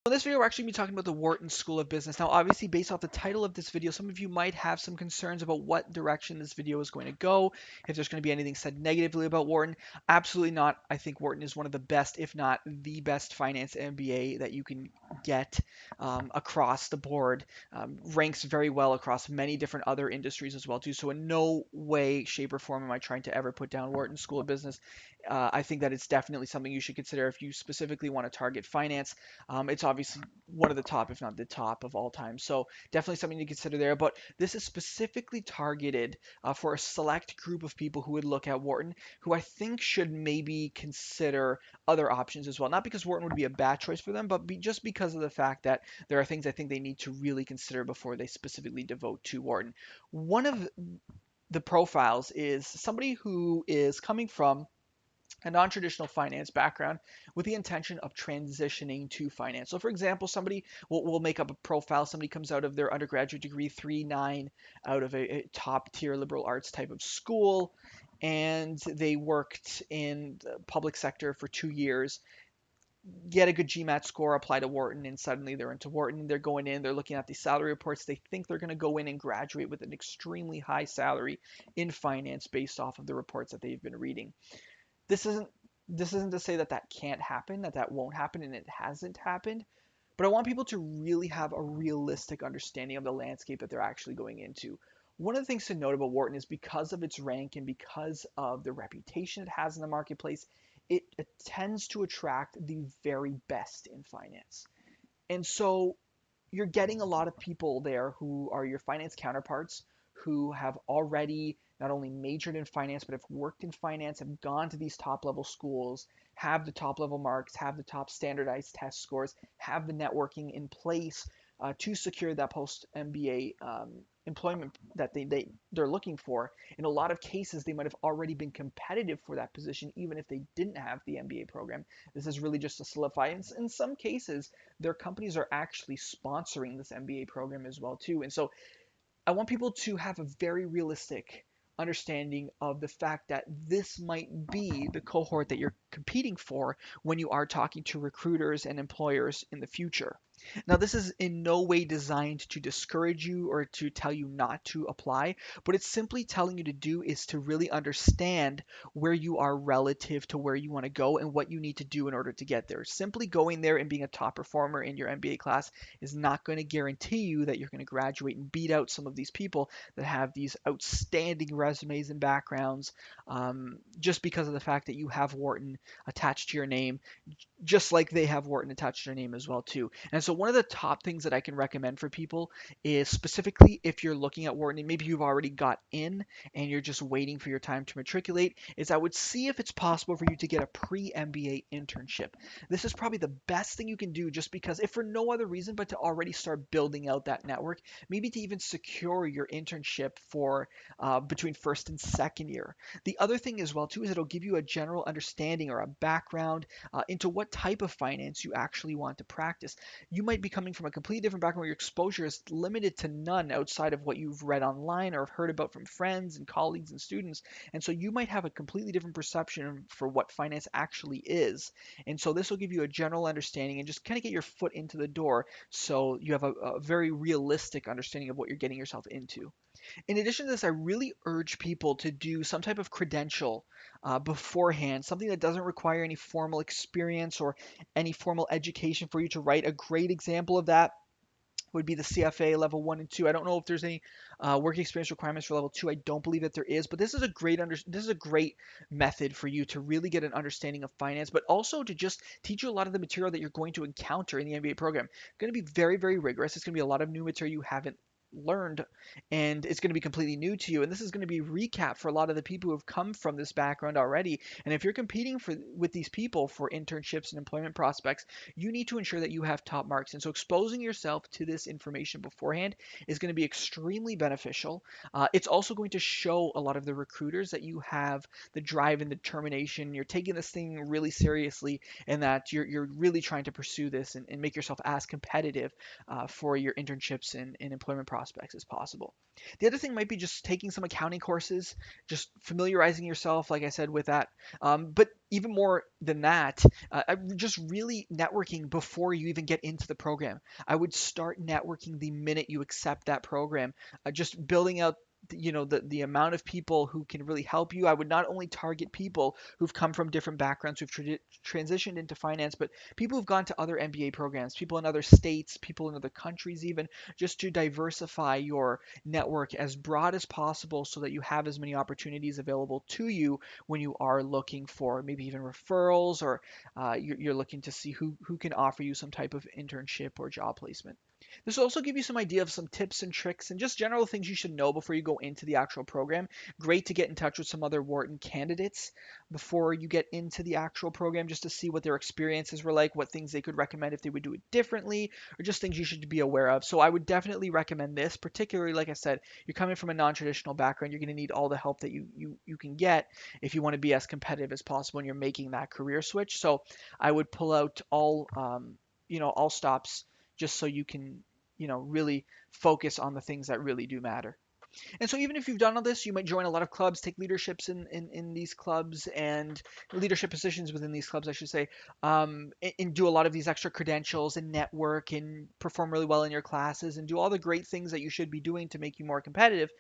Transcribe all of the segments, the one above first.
In this video, we're actually going to be talking about the Wharton School of Business. Now, obviously, based off the title of this video, some of you might have some concerns about what direction this video is going to go, if there's going to be anything said negatively about Wharton. Absolutely not. I think Wharton is one of the best, if not the best, finance MBA that you can get across the board. Ranks very well across many different other industries as well, too. So in no way, shape, or form am I trying to ever put down Wharton School of Business. I think that it's definitely something you should consider if you specifically want to target finance. It's obviously one of the top, if not the top of all time. So definitely something to consider there. But this is specifically targeted for a select group of people who would look at Wharton, who I think should maybe consider other options as well. Not because Wharton would be a bad choice for them, but just because of the fact that there are things I think they need to really consider before they specifically devote to Wharton. One of the profiles is somebody who is coming from a non-traditional finance background with the intention of transitioning to finance. So for example, somebody will make up a profile, somebody comes out of their undergraduate degree 3.9 out of a top tier liberal arts type of school, and they worked in the public sector for 2 years, get a good GMAT score, apply to Wharton, and suddenly they're into Wharton. They're going in, they're looking at the salary reports. They think they're going to go in and graduate with an extremely high salary in finance based off of the reports that they've been reading. This isn't to say that that can't happen, that that won't happen, and it hasn't happened. But I want people to really have a realistic understanding of the landscape that they're actually going into. One of the things to note about Wharton is because of its rank and because of the reputation it has in the marketplace, it tends to attract the very best in finance. And so you're getting a lot of people there who are your finance counterparts who have already not only majored in finance but have worked in finance, have gone to these top level schools, have the top level marks, have the top standardized test scores, have the networking in place to secure that post MBA employment that they're looking for. In a lot of cases, they might have already been competitive for that position, even if they didn't have the MBA program. This is really just to solidify. In some cases, their companies are actually sponsoring this MBA program as well too. And so I want people to have a very realistic understanding of the fact that this might be the cohort that you're competing for when you are talking to recruiters and employers in the future. Now, this is in no way designed to discourage you or to tell you not to apply. What it's simply telling you to do is to really understand where you are relative to where you want to go and what you need to do in order to get there. Simply going there and being a top performer in your MBA class is not going to guarantee you that you're going to graduate and beat out some of these people that have these outstanding resumes and backgrounds, just because of the fact that you have Wharton attached to your name, just like they have Wharton attached to their name as well too. And so one of the top things that I can recommend for people is, specifically if you're looking at Wharton and maybe you've already got in and you're just waiting for your time to matriculate, is I would see if it's possible for you to get a pre-MBA internship. This is probably the best thing you can do, just because, if for no other reason but to already start building out that network, maybe to even secure your internship for between first and second year. The other thing as well too is it'll give you a general understanding or a background into what type of finance you actually want to practice. You might be coming from a completely different background where your exposure is limited to none outside of what you've read online or have heard about from friends and colleagues and students. And so you might have a completely different perception for what finance actually is. And so this will give you a general understanding and just kind of get your foot into the door so you have a very realistic understanding of what you're getting yourself into. In addition to this, I really urge people to do some type of credential beforehand, something that doesn't require any formal experience or any formal education for you to write. A great example of that would be the CFA level 1 and 2. I don't know if there's any work experience requirements for level 2. I don't believe that there is, but this is a great method for you to really get an understanding of finance, but also to just teach you a lot of the material that you're going to encounter in the MBA program. Going to be very, very rigorous. It's going to be a lot of new material you haven't learned, and it's going to be completely new to you, and this is going to be recap for a lot of the people who have come from this background already. And if you're competing with these people for internships and employment prospects, you need to ensure that you have top marks. And so exposing yourself to this information beforehand is going to be extremely beneficial. It's also going to show a lot of the recruiters that you have the drive and determination. You're taking this thing really seriously, and that you're really trying to pursue this and make yourself as competitive for your internships and employment prospects as possible. The other thing might be just taking some accounting courses, just familiarizing yourself, like I said, with that. But even more than that, just really networking before you even get into the program. I would start networking the minute you accept that program, just building out the amount of people who can really help you. I would not only target people who've come from different backgrounds, who've transitioned into finance, but people who've gone to other MBA programs, people in other states, people in other countries, even just to diversify your network as broad as possible so that you have as many opportunities available to you when you are looking for maybe even referrals, or you're looking to see who can offer you some type of internship or job placement. This will also give you some idea of some tips and tricks and just general things you should know before you go into the actual program. Great to get in touch with some other Wharton candidates before you get into the actual program, just to see what their experiences were like, what things they could recommend if they would do it differently, or just things you should be aware of. So I would definitely recommend this, particularly like I said, you're coming from a non-traditional background, you're going to need all the help that you can get if you want to be as competitive as possible when you're making that career switch. So I would pull out all stops just so you can really focus on the things that really do matter. And so even if you've done all this, you might join a lot of clubs, take leaderships in these clubs, and leadership positions within these clubs, I should say, and do a lot of these extra credentials and network and perform really well in your classes and do all the great things that you should be doing to make you more competitive.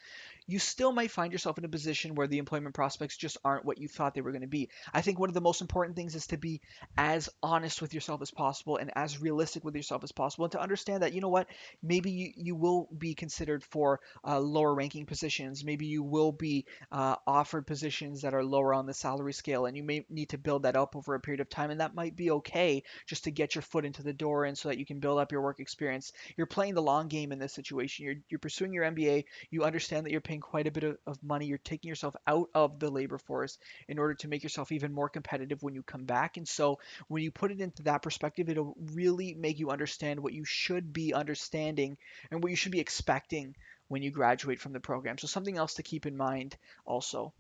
You still might find yourself in a position where the employment prospects just aren't what you thought they were going to be. I think one of the most important things is to be as honest with yourself as possible and as realistic with yourself as possible, and to understand that, you know what, maybe you will be considered for lower ranking positions. Maybe you will be offered positions that are lower on the salary scale, and you may need to build that up over a period of time. And that might be okay just to get your foot into the door and so that you can build up your work experience. You're playing the long game in this situation. You're pursuing your MBA. You understand that you're paying quite a bit of money. You're taking yourself out of the labor force in order to make yourself even more competitive when you come back. And so when you put it into that perspective, it'll really make you understand what you should be understanding and what you should be expecting when you graduate from the program. So something else to keep in mind also.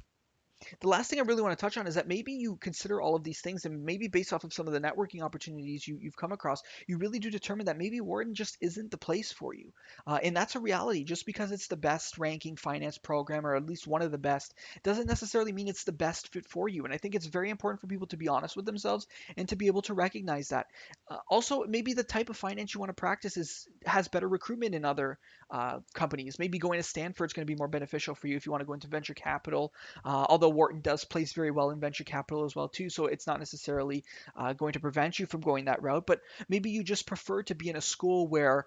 The last thing I really want to touch on is that maybe you consider all of these things, and maybe based off of some of the networking opportunities you've come across, you really do determine that maybe Wharton just isn't the place for you. And that's a reality. Just because it's the best ranking finance program, or at least one of the best, doesn't necessarily mean it's the best fit for you. And I think it's very important for people to be honest with themselves and to be able to recognize that. Also, maybe the type of finance you want to practice has better recruitment in other companies. Maybe going to Stanford is going to be more beneficial for you if you want to go into venture capital, although Wharton does place very well in venture capital as well too, so it's not necessarily going to prevent you from going that route. But maybe you just prefer to be in a school where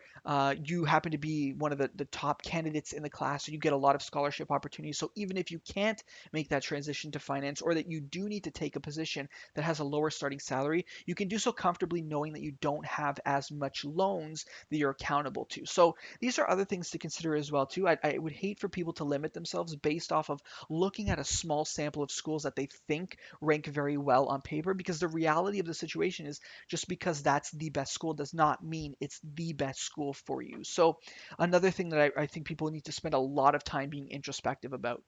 you happen to be one of the top candidates in the class, so you get a lot of scholarship opportunities. So even if you can't make that transition to finance, or that you do need to take a position that has a lower starting salary, you can do so comfortably knowing that you don't have as much loans that you're accountable to. So these are other things to consider as well too. I would hate for people to limit themselves based off of looking at a small sample of schools that they think rank very well on paper, because the reality of the situation is just because that's the best school does not mean it's the best school for you. So another thing that I think people need to spend a lot of time being introspective about.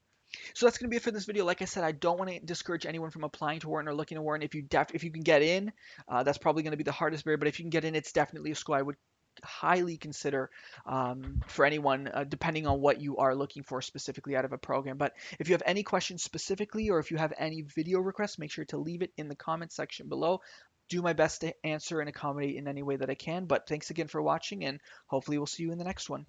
So that's going to be it for this video. Like I said, I don't want to discourage anyone from applying to Wharton or looking to Wharton. If you can get in, that's probably going to be the hardest barrier. But if you can get in, it's definitely a school I would highly consider for anyone, depending on what you are looking for specifically out of a program. But if you have any questions specifically, or if you have any video requests, make sure to leave it in the comment section below. Do my best to answer and accommodate in any way that I can. But thanks again for watching, and hopefully we'll see you in the next one.